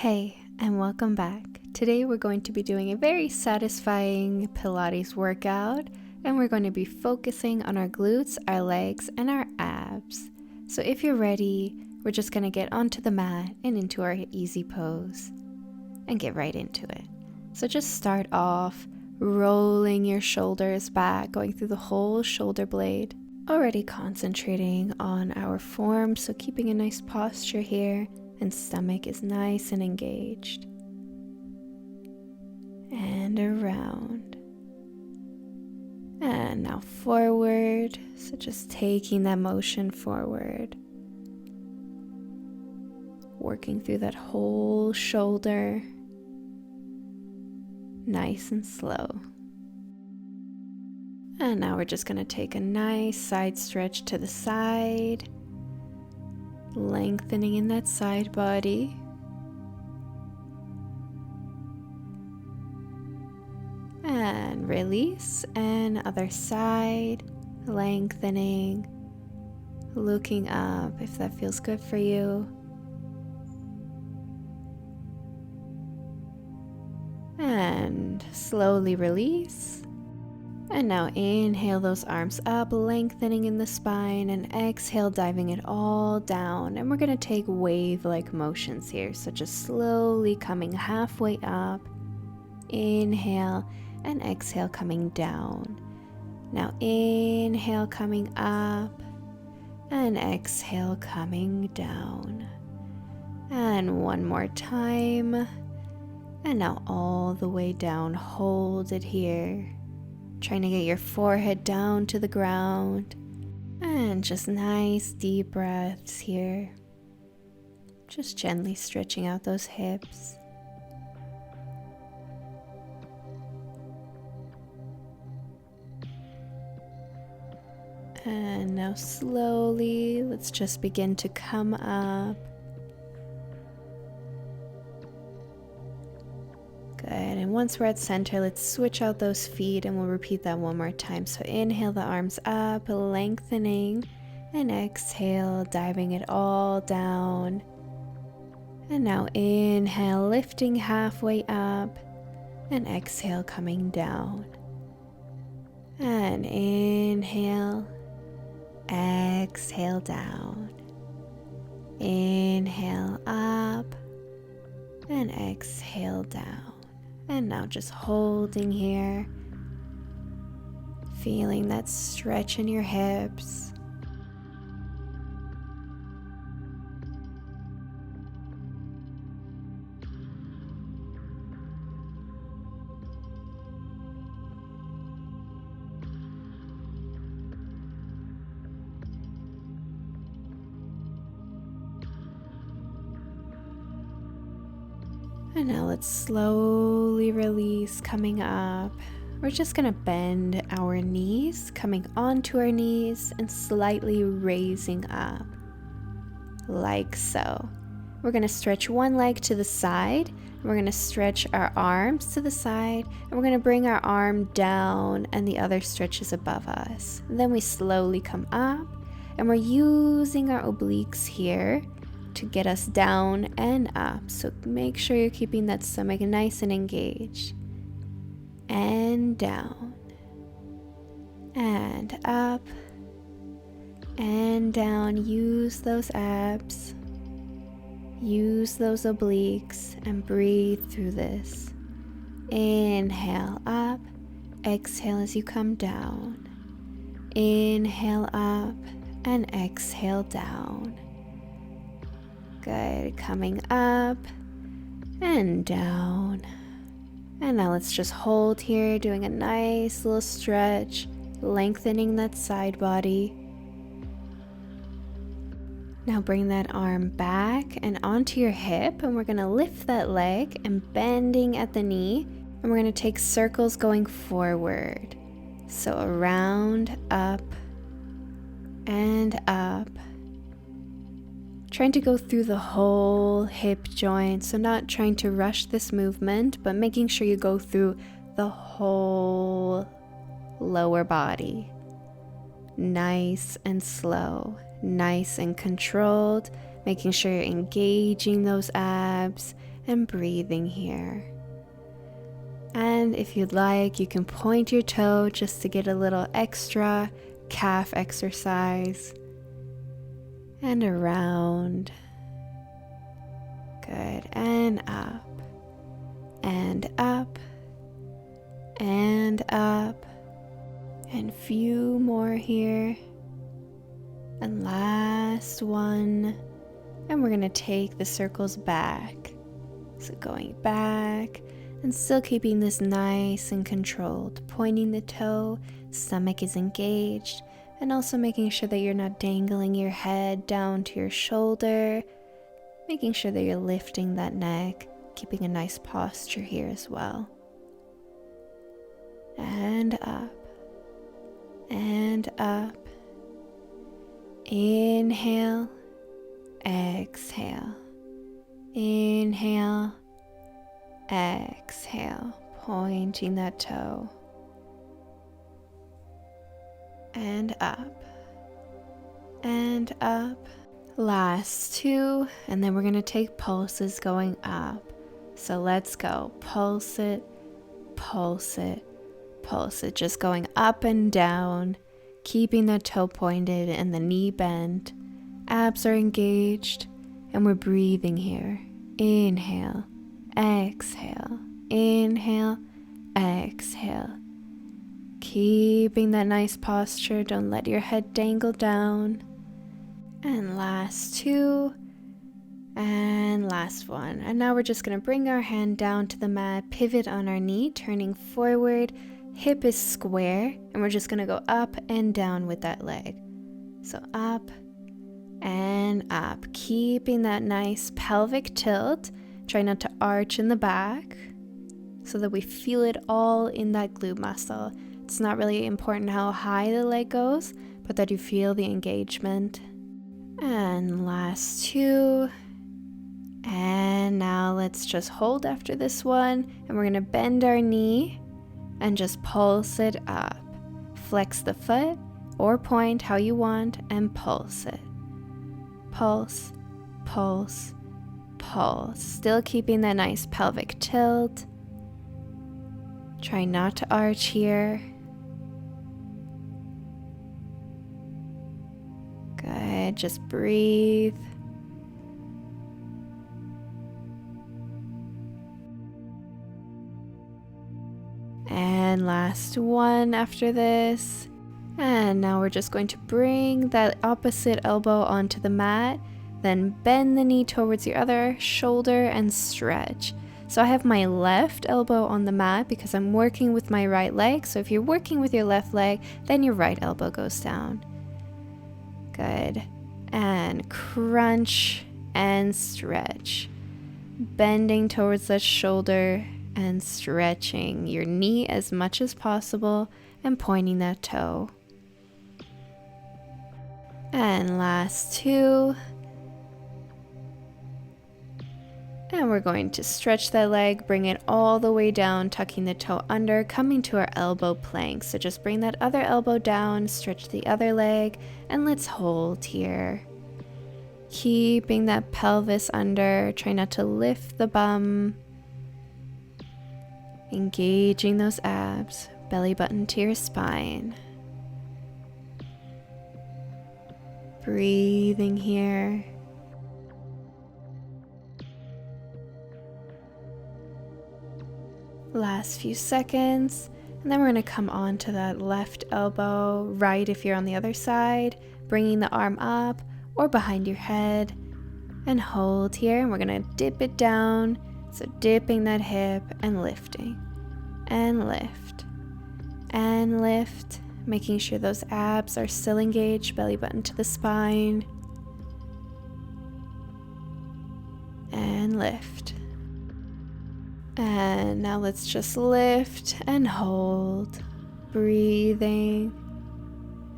Hey, and welcome back. Today we're going to be doing a very satisfying Pilates workout, and we're going to be focusing on our glutes, our legs, and our abs. So if you're ready, we're just going to get onto the mat and into our easy pose and get right into it. So just start off rolling your shoulders back, going through the whole shoulder blade. Already concentrating on our form, so keeping a nice posture here, and stomach is nice and engaged. And around. And now forward, so just taking that motion forward. Working through that whole shoulder, nice and slow. And now we're just going to take a nice side stretch to the side, lengthening in that side body. And release, and other side, lengthening, looking up if that feels good for you. And slowly release. And now inhale those arms up, lengthening in the spine, and exhale, diving it all down. And we're going to take wave-like motions here. So just slowly coming halfway up, inhale, and exhale coming down. Now inhale coming up, and exhale coming down. And one more time. And now all the way down, hold it here. Trying to get your forehead down to the ground. And just nice deep breaths here. Just gently stretching out those hips. And now slowly, let's just begin to come up. Good, and once we're at center, let's switch out those feet and we'll repeat that one more time. So inhale the arms up, lengthening, and exhale, diving it all down. And now inhale, lifting halfway up, and exhale, coming down. And inhale, exhale down. Inhale up, and exhale down. And now just holding here, feeling that stretch in your hips. And now let's slowly release, coming up. We're just going to bend our knees, coming onto our knees and slightly raising up, like so. We're going to stretch one leg to the side. We're going to stretch our arms to the side, and we're going to bring our arm down and the other stretches above us. And then we slowly come up, and we're using our obliques here to get us down and up. So make sure you're keeping that stomach nice and engaged. And down. And up. And down. Use those abs. Use those obliques and breathe through this. Inhale up. Exhale as you come down. Inhale up and exhale down. Good, coming up and down. And now let's just hold here, doing a nice little stretch, lengthening that side body. Now bring that arm back and onto your hip, and we're going to lift that leg and bending at the knee, and we're going to take circles going forward. So around, up, and up. Trying to go through the whole hip joint, so not trying to rush this movement, but making sure you go through the whole lower body. Nice and slow, nice and controlled, making sure you're engaging those abs and breathing here. And if you'd like, you can point your toe just to get a little extra calf exercise. And around. Good. And up. And up. And up. And few more here. And last one. And we're going to take the circles back. So going back. And still keeping this nice and controlled. Pointing the toe, stomach is engaged, and also making sure that you're not dangling your head down to your shoulder. Making sure that you're lifting that neck, keeping a nice posture here as well. And up. And up. Inhale. Exhale. Inhale. Exhale, pointing that toe. And up. And up. Last two, and then we're going to take pulses going up. So let's go. Pulse it, pulse it, pulse it. Just going up and down, keeping the toe pointed and the knee bent. Abs are engaged, and we're breathing here. Inhale. Exhale, inhale, exhale. Keeping that nice posture, don't let your head dangle down. And last two, and last one. And now we're just going to bring our hand down to the mat, pivot on our knee, turning forward, hip is square, and we're just going to go up and down with that leg. So up and up, keeping that nice pelvic tilt. Try not to arch in the back so that we feel it all in that glute muscle. It's not really important how high the leg goes, but that you feel the engagement. And last two. And now let's just hold after this one. And we're going to bend our knee and just pulse it up. Flex the foot or point how you want and pulse it. Pulse, pulse, pulse, still keeping that nice pelvic tilt. Try not to arch here. Good, just breathe. And last one after this. And now we're just going to bring that opposite elbow onto the mat. Then bend the knee towards your other shoulder and stretch. So I have my left elbow on the mat because I'm working with my right leg. So if you're working with your left leg, then your right elbow goes down. Good. And crunch and stretch. Bending towards the shoulder and stretching your knee as much as possible and pointing that toe. And last two. And we're going to stretch that leg, bring it all the way down, tucking the toe under, coming to our elbow plank. So just bring that other elbow down, stretch the other leg, and let's hold here. Keeping that pelvis under, try not to lift the bum. Engaging those abs, belly button to your spine. Breathing here. Last few seconds, and then we're going to come on to that left elbow, right if you're on the other side, bringing the arm up or behind your head, and hold here, and we're going to dip it down, so dipping that hip and lifting, and lift, and lift, making sure those abs are still engaged, belly button to the spine, and lift. And now let's just lift and hold, breathing.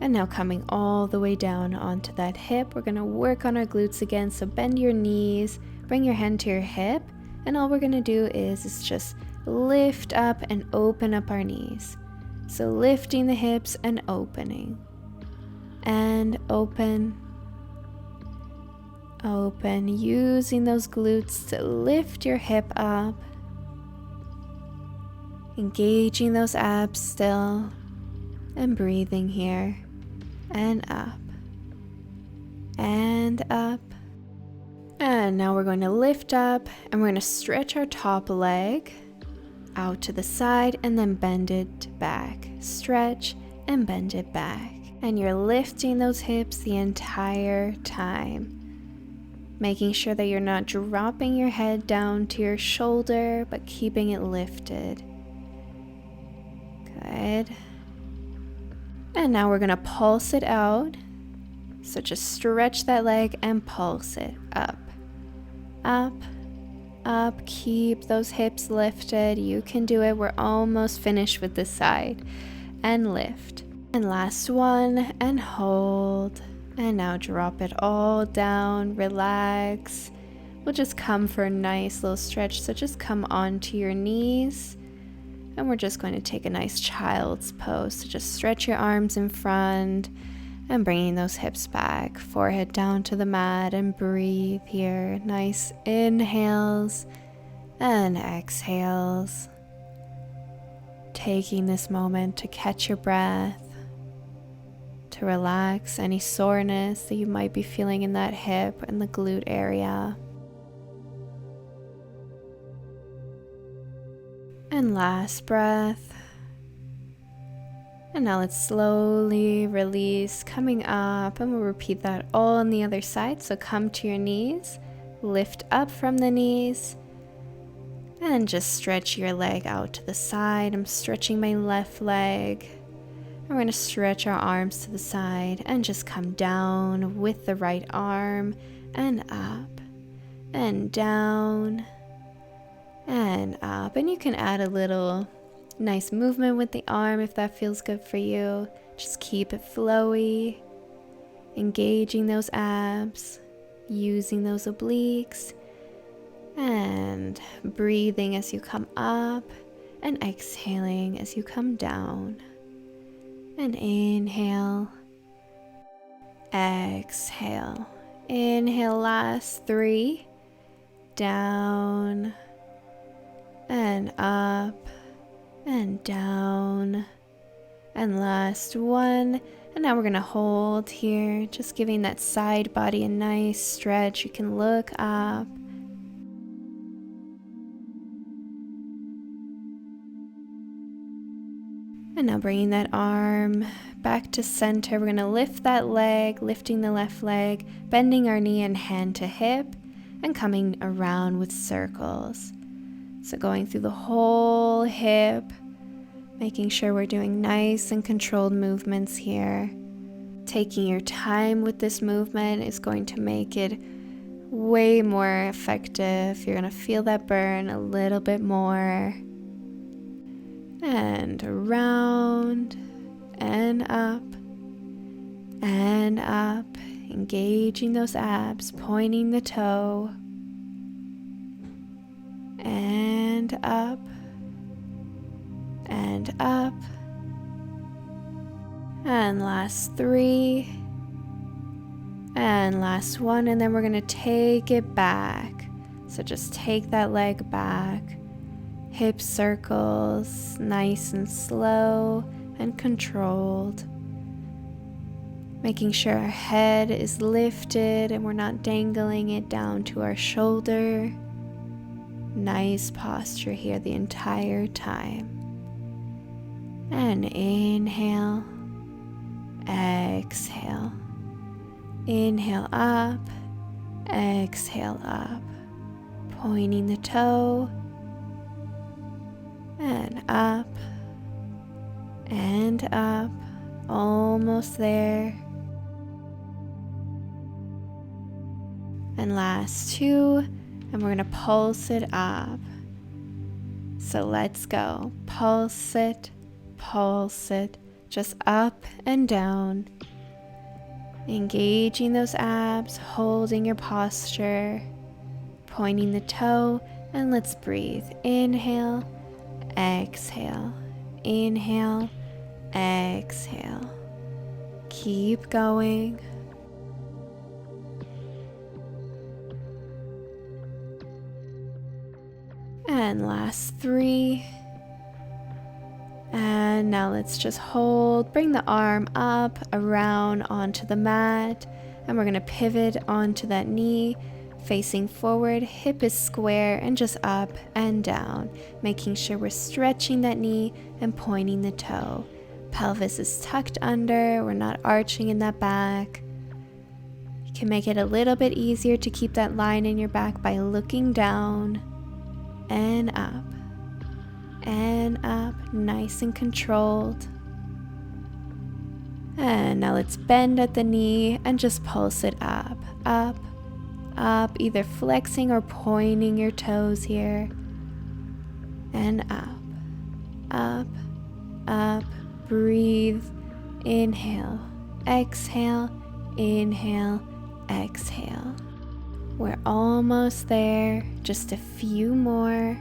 And now coming all the way down onto that hip, we're going to work on our glutes again. So bend your knees, bring your hand to your hip, and all we're going to do is just lift up and open up our knees. So lifting the hips and opening, and open, Open, using those glutes to lift your hip up. Engaging those abs still. And breathing here. And up. And up. And now we're going to lift up and we're going to stretch our top leg out to the side and then bend it back. Stretch and bend it back. And you're lifting those hips the entire time. Making sure that you're not dropping your head down to your shoulder, but keeping it lifted. Good. And now we're going to pulse it out. So just stretch that leg and pulse it up. Up, up, keep those hips lifted. You can do it. We're almost finished with this side. And lift. And last one, and hold. And now drop it all down, relax. We'll just come for a nice little stretch. So just come onto your knees. And we're just going to take a nice child's pose. So just stretch your arms in front. And bringing those hips back, forehead down to the mat, and breathe here. Nice inhales and exhales. Taking this moment to catch your breath, to relax any soreness that you might be feeling in that hip and the glute area. And last breath. And now let's slowly release, coming up, and we'll repeat that all on the other side. So come to your knees, lift up from the knees, and just stretch your leg out to the side. I'm stretching my left leg. We're going to stretch our arms to the side and just come down with the right arm and up and down and up. And you can add a little nice movement with the arm if that feels good for you. Just keep it flowy, engaging those abs, using those obliques, and breathing as you come up and exhaling as you come down. And inhale, exhale, inhale, last 3, down and up and down, and last 1. And now we're going to hold here, just giving that side body a nice stretch. You can look up. And now bringing that arm back to center. We're going to lift that leg, lifting the left leg, bending our knee and hand to hip, and coming around with circles. So going through the whole hip, making sure we're doing nice and controlled movements here. Taking your time with this movement is going to make it way more effective. You're going to feel that burn a little bit more. And around and up, engaging those abs, pointing the toe, and up, and up, and last 3, and last 1, and then we're going to take it back. So just take that leg back, hip circles, nice and slow and controlled. Making sure our head is lifted and we're not dangling it down to our shoulder. Nice posture here the entire time. And inhale, exhale. Inhale up, exhale up. Pointing the toe, and up, almost there. And last 2, and we're going to pulse it up. So let's go. Pulse it, just up and down. Engaging those abs, holding your posture, pointing the toe, and let's breathe. Inhale, exhale, inhale, exhale. Keep going. And last 3. And now let's just hold, bring the arm up, around onto the mat, and we're going to pivot onto that knee, facing forward, hip is square, and just up and down, making sure we're stretching that knee and pointing the toe. Pelvis is tucked under, we're not arching in that back. You can make it a little bit easier to keep that line in your back by looking down and up. And up, nice and controlled. And now let's bend at the knee and just pulse it up, up, up, either flexing or pointing your toes here. And up, up, up, breathe, inhale, exhale, inhale, exhale. We're almost there, just a few more.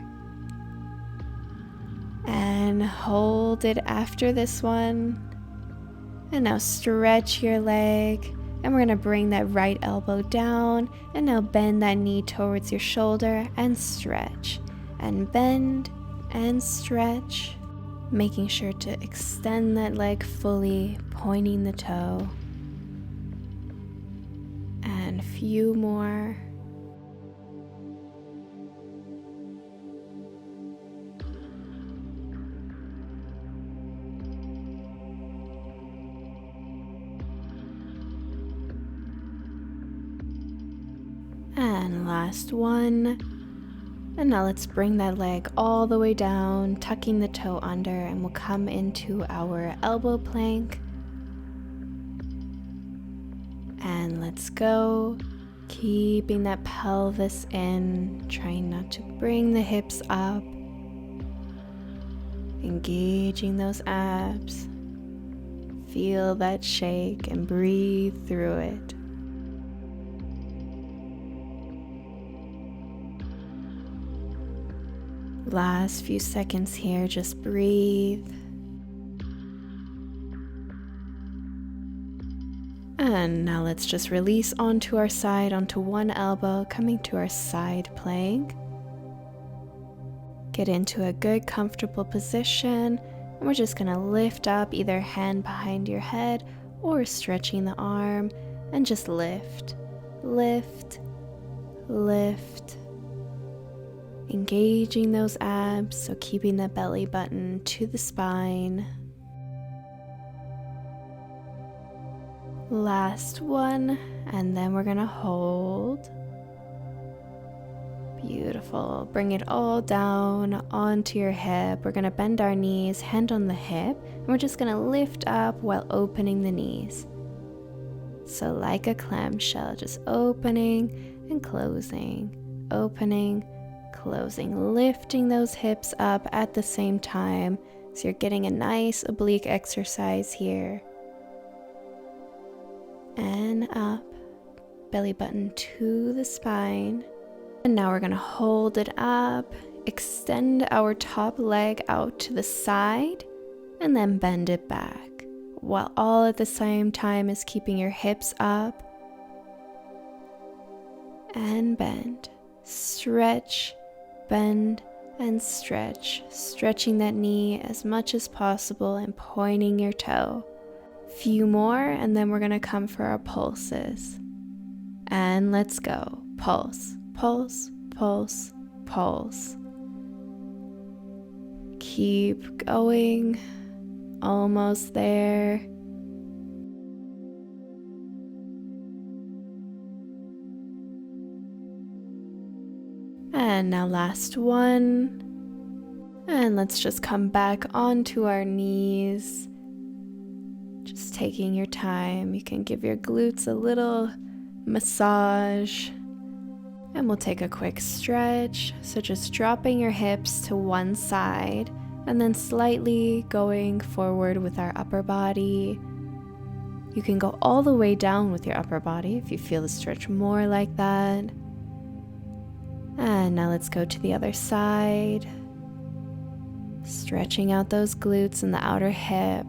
And hold it after this one. And now stretch your leg. And we're going to bring that right elbow down. And now bend that knee towards your shoulder and stretch. And bend and stretch. Making sure to extend that leg fully, pointing the toe. And a few more. And last one. And now let's bring that leg all the way down, tucking the toe under, and we'll come into our elbow plank. And let's go, keeping that pelvis in, trying not to bring the hips up, engaging those abs. Feel that shake and breathe through it. Last few seconds here, just breathe. And now let's just release onto our side, onto one elbow, coming to our side plank. Get into a good, comfortable position. And we're just going to lift up, either hand behind your head or stretching the arm, and just lift, lift, lift. Engaging those abs, so keeping the belly button to the spine. Last one, and then we're gonna hold. Beautiful. Bring it all down onto your hip. We're gonna bend our knees, hand on the hip, and we're just gonna lift up while opening the knees. So like a clamshell, just opening and closing, opening, closing, lifting those hips up at the same time, so you're getting a nice oblique exercise here. And up, belly button to the spine. And now we're going to hold it up, extend our top leg out to the side, and then bend it back, while all at the same time is keeping your hips up. And bend, stretch, bend, and stretch, stretching that knee as much as possible and pointing your toe. Few more, and then we're going to come for our pulses. And let's go. Pulse, pulse, pulse, pulse. Keep going. Almost there. And now last one. And let's just come back onto our knees. Just taking your time. You can give your glutes a little massage. And we'll take a quick stretch. So just dropping your hips to one side and then slightly going forward with our upper body. You can go all the way down with your upper body if you feel the stretch more like that. And now let's go to the other side. Stretching out those glutes and the outer hip.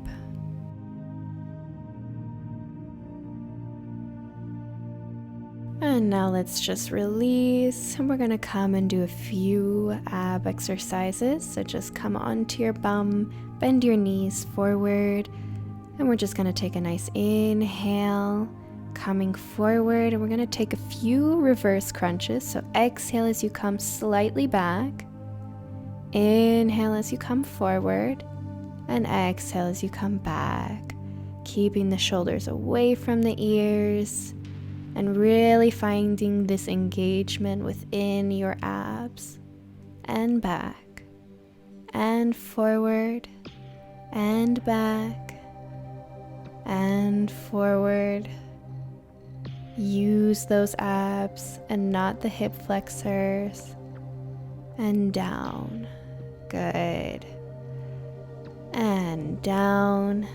And now let's just release, and we're gonna come and do a few ab exercises. So just come onto your bum, bend your knees forward, and we're just gonna take a nice inhale, coming forward, and we're gonna take a few reverse crunches. So exhale as you come slightly back, inhale as you come forward, and exhale as you come back, keeping the shoulders away from the ears, and really finding this engagement within your abs, and back, and forward, and back, and forward. Use those abs and not the hip flexors, and down. Good. And down.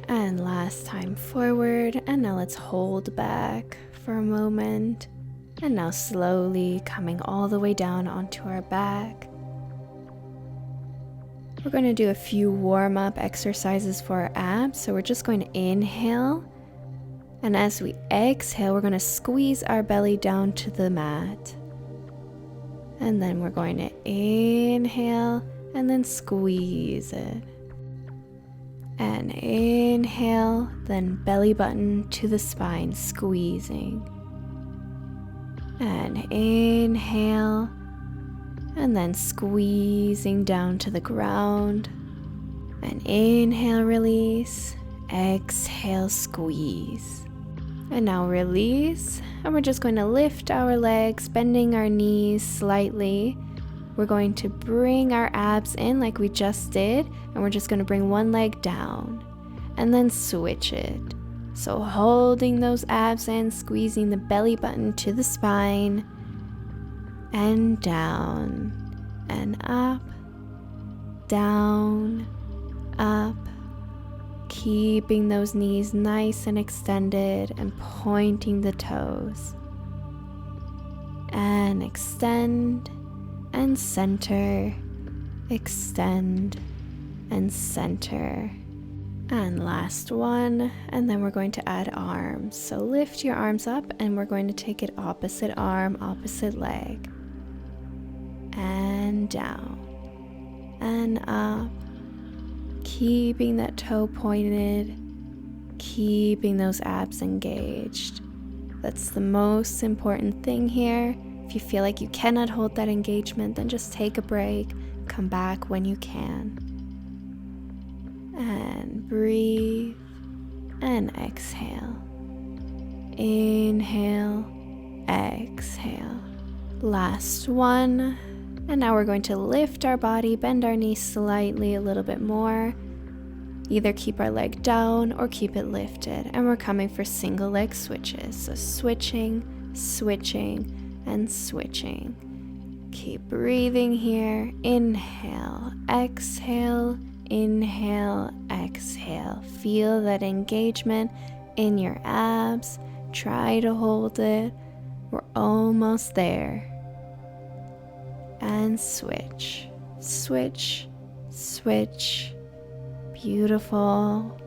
And last time forward, and now let's hold back for a moment, and now slowly coming all the way down onto our back. We're going to do a few warm-up exercises for our abs. So we're just going to inhale, and as we exhale, we're going to squeeze our belly down to the mat. And then we're going to inhale and then squeeze it. And inhale, then belly button to the spine, squeezing. And inhale, and then squeezing down to the ground. And inhale, release. Exhale, squeeze. And now release. And we're just going to lift our legs, bending our knees slightly. We're going to bring our abs in like we just did, and we're just going to bring one leg down and then switch it. So holding those abs in, squeezing the belly button to the spine, and down and up, down, up, keeping those knees nice and extended and pointing the toes. And extend and center, extend and center. And last one, and then we're going to add arms. So lift your arms up, and we're going to take it opposite arm, opposite leg, and down and up, keeping that toe pointed, keeping those abs engaged. That's the most important thing here. If you feel like you cannot hold that engagement, then just take a break, come back when you can. And breathe and exhale. Inhale, exhale. Last one. And now we're going to lift our body, bend our knees slightly a little bit more. Either keep our leg down or keep it lifted. And we're coming for single leg switches. So switching, switching, and switching. Keep breathing here. Inhale, exhale, inhale, exhale. Feel that engagement in your abs. Try to hold it. We're almost there. And switch, switch, switch. Beautiful.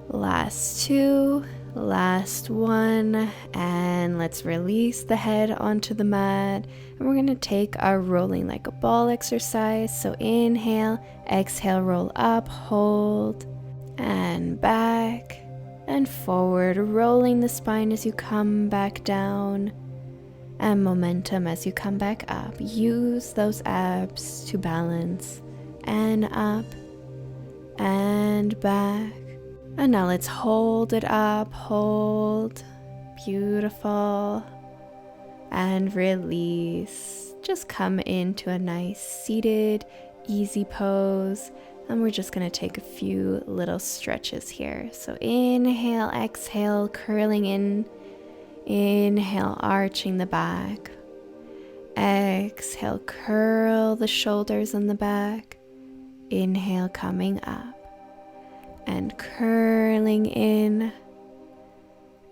Last two. Last one, and let's release the head onto the mat, and we're going to take our rolling like a ball exercise. So inhale, exhale, roll up, hold, and back and forward, rolling the spine as you come back down, and momentum as you come back up. Use those abs to balance, and up and back. And now let's hold it up, hold, beautiful, and release. Just come into a nice seated, easy pose, and we're just going to take a few little stretches here. So inhale, exhale, curling in, inhale, arching the back, exhale, curl the shoulders in the back, inhale, coming up. And curling in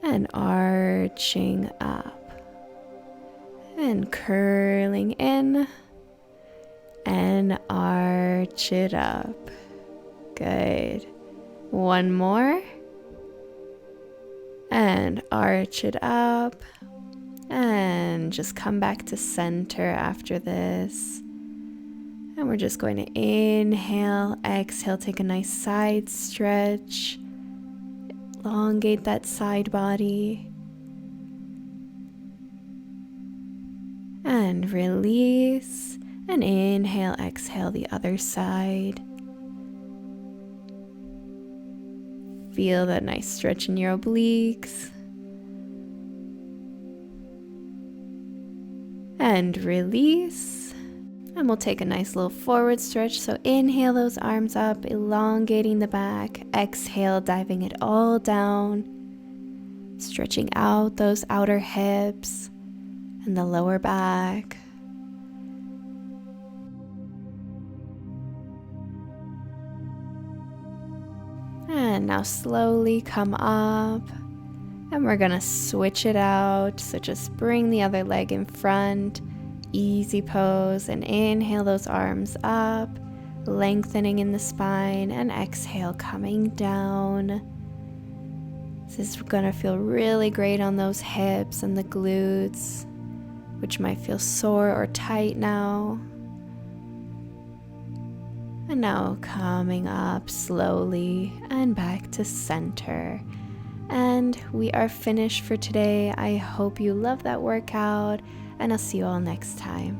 and arching up, and curling in and arch it up. Good. One more. And arch it up. And just come back to center after this. And we're just going to inhale, exhale, take a nice side stretch. Elongate that side body. And release. And inhale, exhale the other side. Feel that nice stretch in your obliques. And release. And we'll take a nice little forward stretch. So inhale those arms up, elongating the back. Exhale, diving it all down. Stretching out those outer hips and the lower back. And now slowly come up. And we're gonna switch it out. So just bring the other leg in front. Easy pose, and inhale those arms up, lengthening in the spine, and exhale, coming down. This is gonna feel really great on those hips and the glutes, which might feel sore or tight now. And now coming up slowly and back to center. And we are finished for today. I hope you love that workout, and I'll see you all next time.